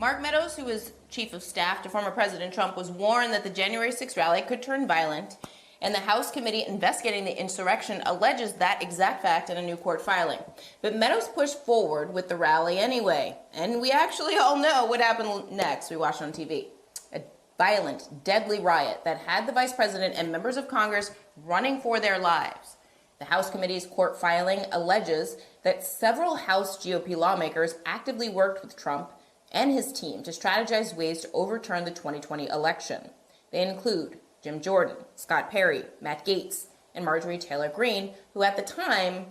Mark Meadows, who was chief of staff to former President Trump, was warned that the January 6th rally could turn violent, and the House committee investigating the insurrection alleges that exact fact in a new court filing. But Meadows pushed forward with the rally anyway, and we actually all know what happened next. We watched on TV. A violent, deadly riot that had the vice president and members of Congress running for their lives. The House committee's court filing alleges that several House GOP lawmakers actively worked with Trump and his team to strategize ways to overturn the 2020 election. They include Jim Jordan, Scott Perry, Matt Gaetz, and Marjorie Taylor Greene, who at the time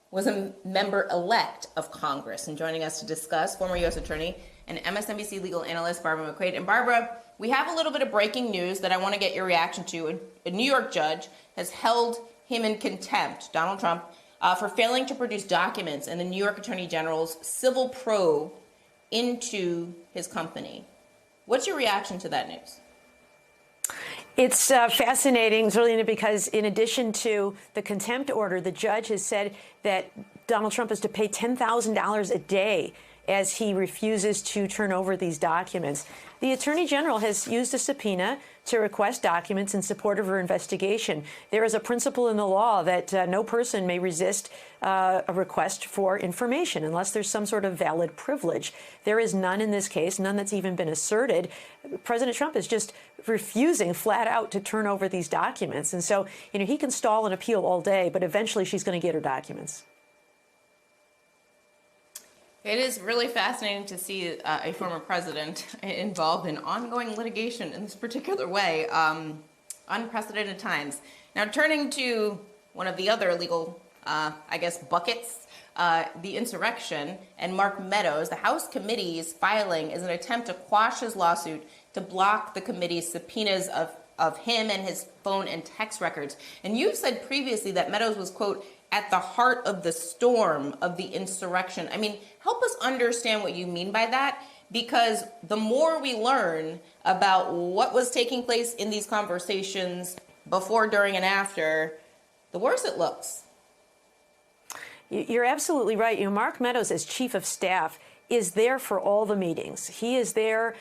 was a member-elect of Congress. And joining us to discuss, former U.S. Attorney and MSNBC legal analyst Barbara McQuade. And Barbara, we have a little bit of breaking news that I want to get your reaction to. A New York judge has held him in contempt, Donald Trump, for failing to produce documents in the New York Attorney General's civil probe into his company. What's your reaction to that news? It's fascinating, Zerlina, because in addition to the contempt order, the judge has said that Donald Trump is to pay $10,000 a day as he refuses to turn over these documents. The Attorney General has used a subpoena to request documents in support of her investigation. There is a principle in the law that no person may resist a request for information unless there's some sort of valid privilege. There is none in this case, none that's even been asserted. President Trump is just refusing flat out to turn over these documents. And so, he can stall an appeal all day, but eventually she's going to get her documents. It is really fascinating to see a former president involved in ongoing litigation in this particular way. Unprecedented times. Now, turning to one of the other legal, buckets, the insurrection, and Mark Meadows, the House committee's filing is an attempt to quash his lawsuit to block the committee's subpoenas of him and his phone and text records. And you've said previously that Meadows was, quote, at the heart of the storm of the insurrection. I mean, help us understand what you mean by that, because the more we learn about what was taking place in these conversations before, during, and after, the worse it looks. You're absolutely right. Mark Meadows, as chief of staff, is there for all the meetings. He is there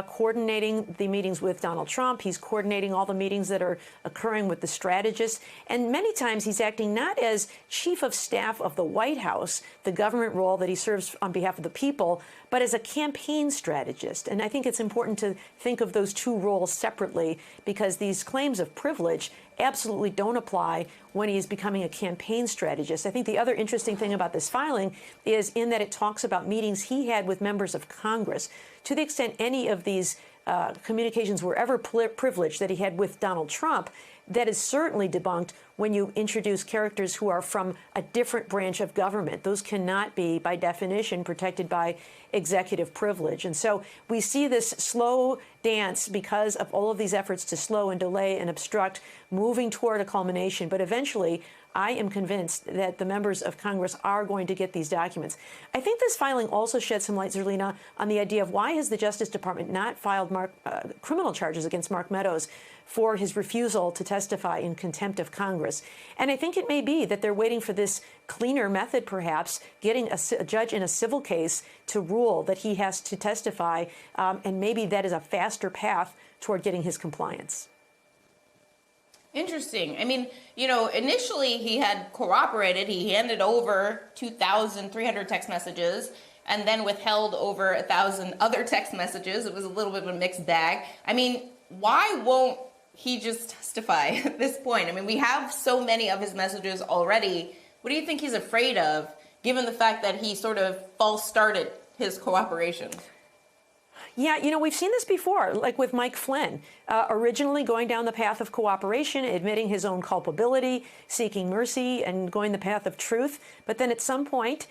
coordinating the meetings with Donald Trump. He's coordinating all the meetings that are occurring with the strategists. And many times he's acting not as chief of staff of the White House, the government role that he serves on behalf of the people, but as a campaign strategist. And I think it's important to think of those two roles separately, because these claims of privilege absolutely don't apply when he's becoming a campaign strategist. I think the other interesting thing about this filing is in that it talks about meetings he had with members of Congress. To the extent any of these communications were ever privileged that he had with Donald Trump, that is certainly debunked when you introduce characters who are from a different branch of government. Those cannot be, by definition, protected by executive privilege. And so we see this slow dance because of all of these efforts to slow and delay and obstruct, moving toward a culmination. But eventually, I am convinced that the members of Congress are going to get these documents. I think this filing also sheds some light, Zerlina, on the idea of why has the Justice Department not filed criminal charges against Mark Meadows for his refusal to testify in contempt of Congress. And I think it may be that they're waiting for this cleaner method, perhaps, getting a judge in a civil case to rule that he has to testify, and maybe that is a faster path toward getting his compliance. Interesting. I mean, initially he had cooperated. He handed over 2,300 text messages and then withheld over 1,000 other text messages. It was a little bit of a mixed bag. I mean, why won't he just testify at this point? I mean, we have so many of his messages already. What do you think he's afraid of, given the fact that he sort of false started his cooperation? Yeah, we've seen this before, like with Mike Flynn, originally going down the path of cooperation, admitting his own culpability, seeking mercy, and going the path of truth. But then at some point,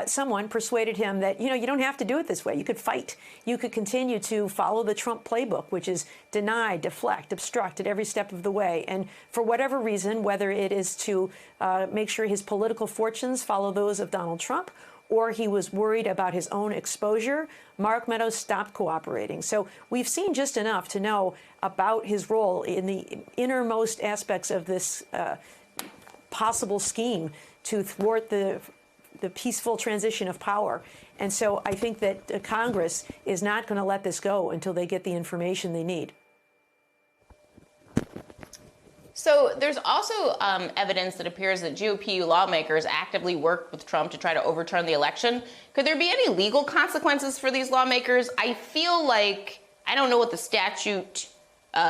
someone persuaded him that, you don't have to do it this way. You could fight. You could continue to follow the Trump playbook, which is deny, deflect, obstruct at every step of the way. And for whatever reason, whether it is to make sure his political fortunes follow those of Donald Trump, or he was worried about his own exposure, Mark Meadows stopped cooperating. So we've seen just enough to know about his role in the innermost aspects of this possible scheme to thwart the the peaceful transition of power. And so I think that Congress is not going to let this go until they get the information they need. So there's also evidence that appears that GOP lawmakers actively worked with Trump to try to overturn the election. Could there be any legal consequences for these lawmakers? I feel like, I don't know what the statute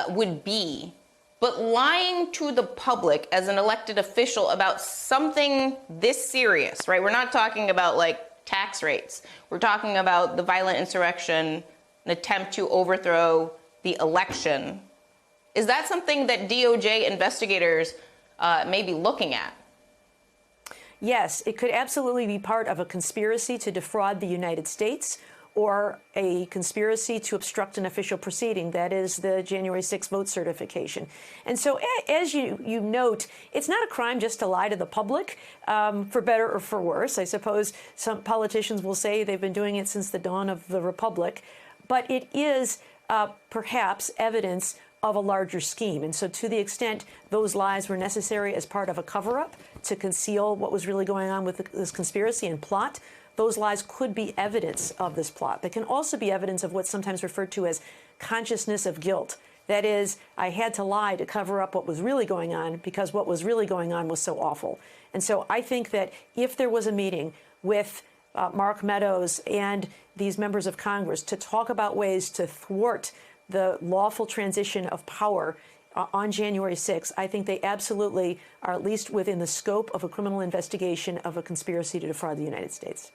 would be, but lying to the public as an elected official about something this serious, right? We're not talking about like tax rates. We're talking about the violent insurrection, an attempt to overthrow the election. Is that something that DOJ investigators may be looking at? Yes, it could absolutely be part of a conspiracy to defraud the United States or a conspiracy to obstruct an official proceeding. That is the January 6th vote certification. And so as you note, it's not a crime just to lie to the public, for better or for worse. I suppose some politicians will say they've been doing it since the dawn of the Republic. But it is perhaps evidence of a larger scheme. And so to the extent those lies were necessary as part of a cover-up to conceal what was really going on with this conspiracy and plot, those lies could be evidence of this plot. They can also be evidence of what's sometimes referred to as consciousness of guilt. That is, I had to lie to cover up what was really going on because what was really going on was so awful. And so I think that if there was a meeting with Mark Meadows and these members of Congress to talk about ways to thwart the lawful transition of power on January 6th, I think they absolutely are at least within the scope of a criminal investigation of a conspiracy to defraud the United States.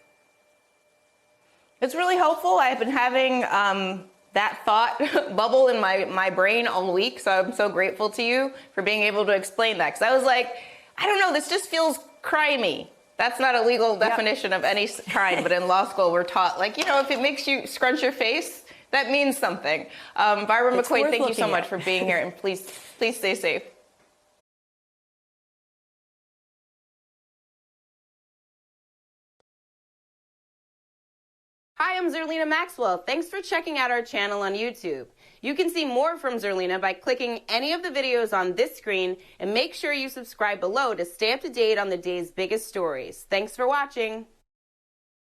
It's really helpful. I've been having that thought bubble in my brain all week, so I'm so grateful to you for being able to explain that. Because I was like, I don't know, this just feels crimey. That's not a legal definition of any crime, but in law school we're taught, like, you know, if it makes you scrunch your face, that means something. Barbara McQuade, thank you so much for being here, and please stay safe. Hi, I'm Zerlina Maxwell. Thanks for checking out our channel on YouTube. You can see more from Zerlina by clicking any of the videos on this screen, and make sure you subscribe below to stay up to date on the day's biggest stories. Thanks for watching.